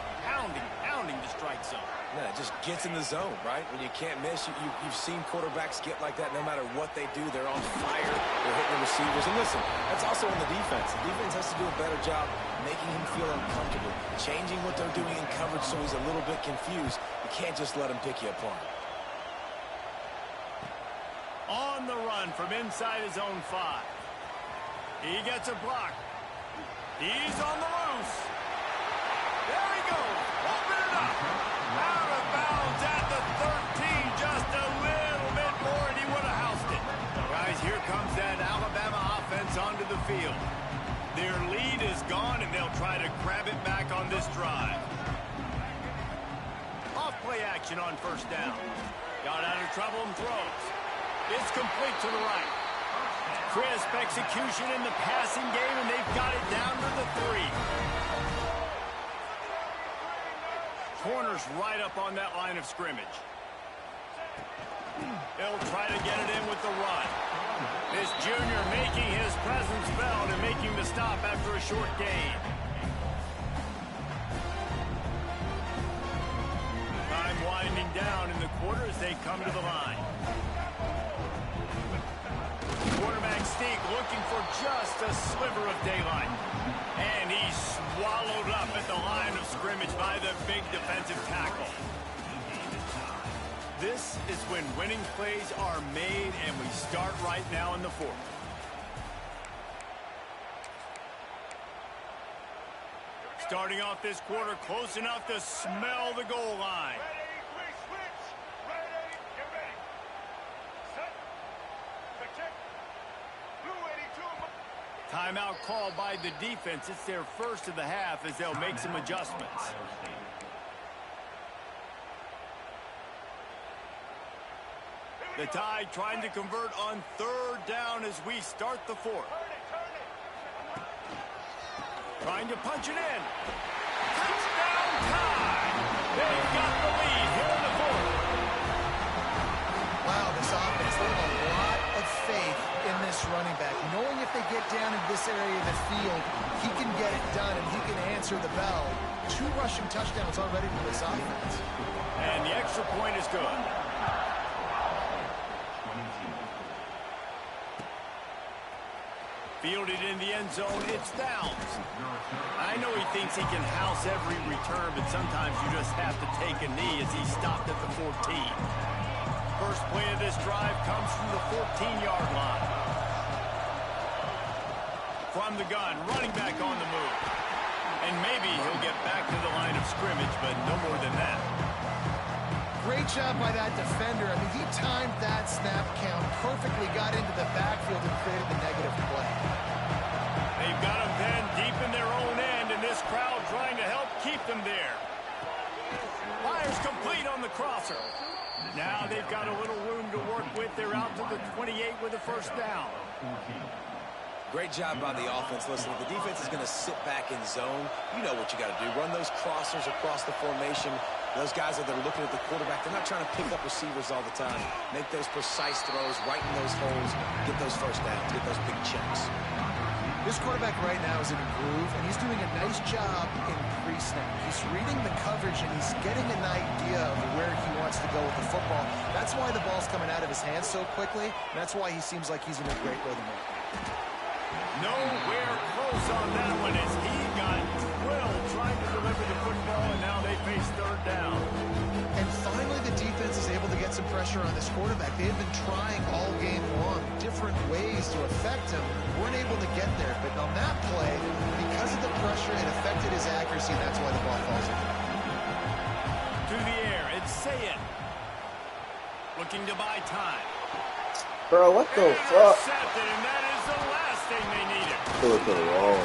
the strike zone. Yeah, it just gets in the zone, right? When you can't miss, you've seen quarterbacks get like that no matter what they do. They're on fire. They're hitting the receivers. And listen, that's also on the defense. The defense has to do a better job making him feel uncomfortable, changing what they're doing in coverage so he's a little bit confused. You can't just let him pick you apart. On the run from inside his own 5. He gets a block. He's on the loose. There he goes. Open it up. Out of bounds at the 13. Just a little bit more and he would have housed it. Guys, here comes that Alabama offense onto the field. Their lead is gone and they'll try to grab it back on this drive. Off play action on first down. Got out of trouble and throws. It's complete to the right. Crisp execution in the passing game, and they've got it down to the 3. Corner's right up on that line of scrimmage. They'll try to get it in with the run. This junior making his presence felt and making the stop after a short gain. Time winding down in the quarter as they come to the line. Quarterback sneak looking for just a sliver of daylight. And he's swallowed up at the line of scrimmage by the big defensive tackle. This is when winning plays are made, and we start right now in the 4th. Starting off this quarter close enough to smell the goal line. Timeout called by the defense. It's their first of the half as they'll make some adjustments. The Tide trying to convert on 3rd down as we start the 4th. Trying to punch it in. Touchdown Tide! They've got the lead here in the 4th. Wow, this offense, they have a lot of faith in this running back, knowing if they get down in this area of the field, he can get it done and he can answer the bell. 2 rushing touchdowns already for this offense. And the extra point is good. Fielded in the end zone, it's Downs. I know he thinks he can house every return, but sometimes you just have to take a knee as he stopped at the 14. First play of this drive comes from the 14-yard line. From the gun, running back on the move. And maybe he'll get back to the line of scrimmage, but no more than that. Great job by that defender. I mean, he timed that snap count perfectly, got into the backfield and created the negative play. They've got him pinned deep in their own end, and this crowd trying to help keep them there. Fires complete on the crosser. Now they've got a little room to work with. They're out to the 28 with a first down. Great job by the offense. Listen, if the defense is going to sit back in zone, you know what you got to do. Run those crossers across the formation. Those guys that are looking at the quarterback, they're not trying to pick up receivers all the time. Make those precise throws, right in those holes, get those first downs, get those big checks. This quarterback right now is in a groove, and he's doing a nice job in pre-snap. He's reading the coverage, and he's getting an idea of where he wants to go with the football. That's why the ball's coming out of his hands so quickly. That's why he seems like he's in a great rhythm. Nowhere close on that one as he got drilled trying to deliver the football, and now they face 3rd down. And finally, the defense is able to get some pressure on this quarterback. They have been trying all game long different ways to affect him. Weren't able to get there, but on that play, because of the pressure, it affected his accuracy, and that's why the ball falls in. To the air, it's Sayed. Looking to buy time. Bro, what the fuck? Intercepted, and that is the last thing they needed. Threw it to the wrong.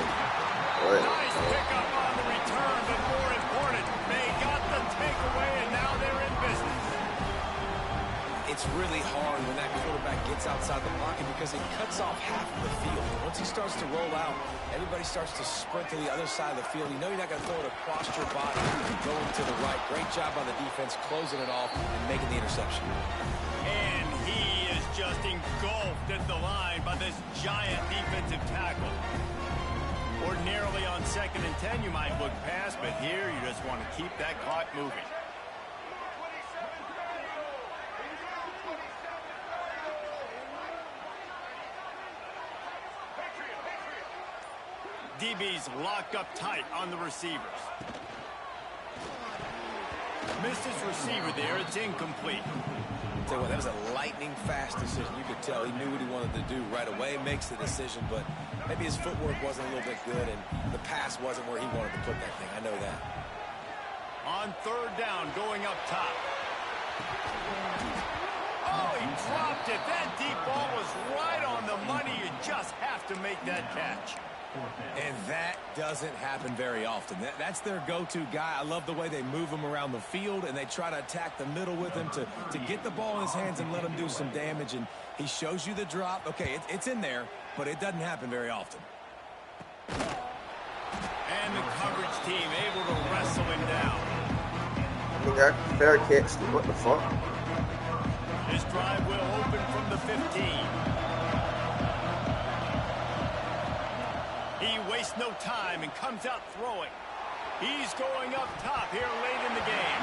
Nice pickup on the return, but more important, they got the takeaway, and now they're in business. It's really hard when that quarterback gets outside the pocket because it cuts off half of the field. Once he starts to roll out, everybody starts to sprint to the other side of the field. You know you're not going to throw it across your body, going to the right. Great job by the defense closing it off and making the interception. And he is just engulfed at the line by this giant defensive tackle. Ordinarily on 2nd and 10, you might look past, but here you just want to keep that clock moving. DB's locked up tight on the receivers. Missed his receiver there. It's incomplete. Tell you what, that was a lightning-fast decision. You could tell he knew what he wanted to do right away, makes the decision, but maybe his footwork wasn't a little bit good, and the pass wasn't where he wanted to put that thing. I know that. On 3rd down, going up top. Oh, he dropped it. That deep ball was right on the money. You just have to make that catch. And that doesn't happen very often. That's their go-to guy. I love the way they move him around the field, and they try to attack the middle with him to get the ball in his hands and let him do some damage. And he shows you the drop. Okay, it's in there, but it doesn't happen very often. And the coverage team able to wrestle him down. He got fair catch. What the fuck? This drive will open from the 15. He wastes no time and comes out throwing. He's going up top here late in the game.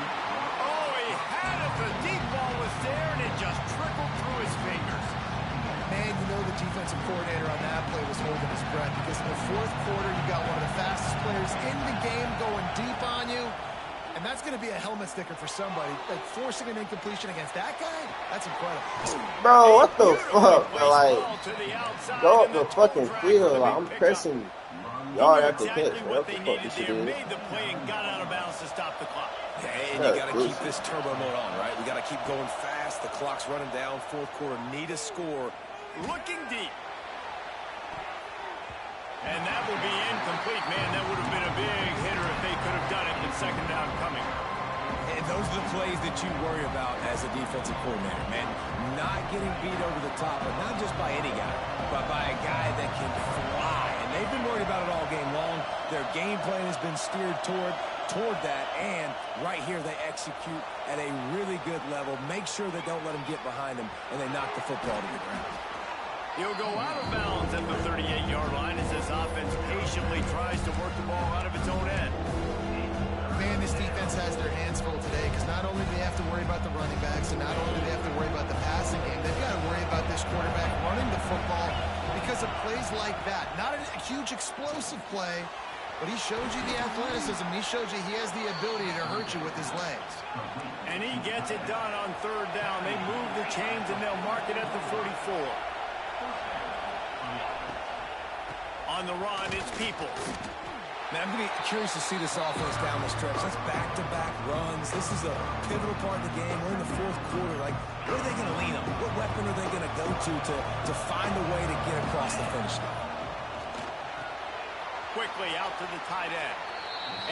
Oh, he had it. The deep ball was there, and it just trickled through his fingers. Man, you know the defensive coordinator on that play was holding his breath because in the 4th quarter, you got one of the fastest players in the game going deep on you. And that's going to be a helmet sticker for somebody. Like, forcing an incompletion against that guy, that's incredible. Bro, what the fuck? Bro, like, go up the fucking field. Like, I'm pressing yard after catch. What the fuck this shit is? Made the play and got out of bounds to stop the clock. Hey, and you got to keep this turbo mode on, right? We got to keep going fast. The clock's running down. 4th quarter, need a score. Looking deep. And that will be incomplete. Man, that would have been a big hitter if they could have done it with 2nd down coming. And those are the plays that you worry about as a defensive coordinator, man. Not getting beat over the top, but not just by any guy, but by a guy that can fly. And they've been worried about it all game long. Their game plan has been steered toward that, and right here they execute at a really good level. Make sure they don't let them get behind them, and they knock the football to the ground. He'll go out of bounds at the 38-yard line as this offense patiently tries to work the ball out of its own end. Man, this defense has their hands full today because not only do they have to worry about the running backs and not only do they have to worry about the passing game, they've got to worry about this quarterback running the football because of plays like that. Not a huge explosive play, but he showed you the athleticism. He showed you he has the ability to hurt you with his legs. And he gets it done on 3rd down. They move the chains and they'll mark it at the 44. On the run, it's Peoples. Man, I'm going to be curious to see this offense down the stretch. That's back-to-back runs. This is a pivotal part of the game. We're in the 4th quarter. Like, what are they going to lean on? What weapon are they going to go to find a way to get across the finish line? Quickly out to the tight end.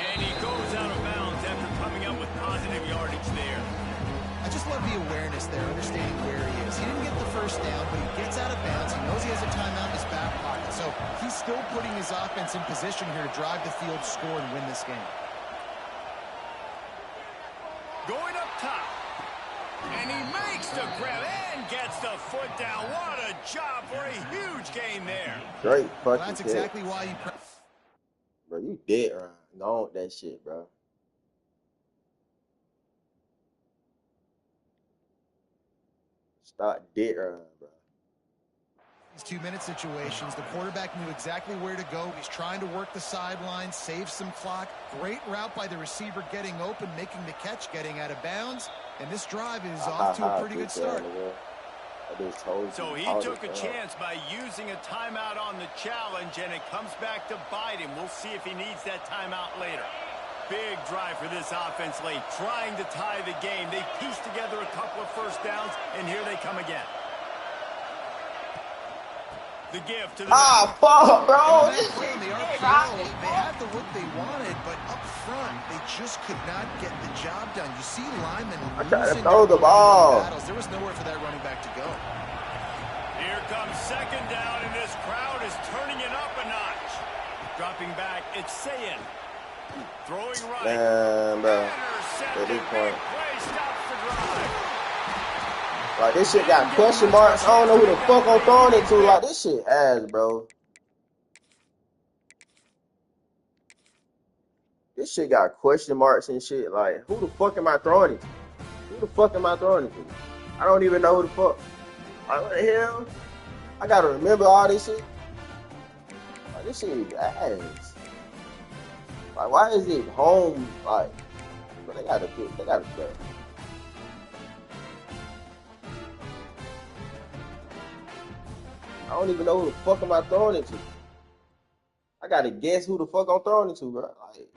And he goes out of bounds after coming up with positive yardage there. I just love the awareness there, understanding where he is. He didn't get the 1st down, but he gets out of bounds. He knows he has a timeout in his back pocket. So he's still putting his offense in position here to drive the field, score, and win this game. Going up top. And he makes the grab and gets the foot down. What a job for a huge gain there. Great fucking That's exactly why you... Bro, you dead, Ryan. Don't that shit, bro. Start dead, Ryan, bro. These 2-minute situations, the quarterback knew exactly where to go. He's trying to work the sideline, save some clock. Great route by the receiver getting open, making the catch, getting out of bounds. And this drive is off to a pretty good start. So he took a chance by using a timeout on the challenge, and it comes back to bite him. We'll see if he needs that timeout later. Big drive for this offense late, trying to tie the game. They pieced together a couple of 1st downs, and here they come again. The give to the... fuck, bro! They had the look they wanted, but up front, they just could not get the job done. You see Lyman losing throw the ball. Battles. There was nowhere for that running back to go. Here comes 2nd down, and this crowd is turning it up a notch. Dropping back, it's Sayin. Throwing right. Damn, bro. Intercepted. Big play stops the drive. Like, this shit got question marks. I don't know who the fuck I'm throwing it to. Like, this shit ass, bro. This shit got question marks and shit. Like, who the fuck am I throwing it to? Who the fuck am I throwing it to? I don't even know who the fuck. Like, what the hell? I gotta remember all this shit. Like, this shit is ass. Like, why is it home? Like, but they gotta do. I don't even know who the fuck am I throwing it to. I gotta guess who the fuck I'm throwing it to, bro. Like,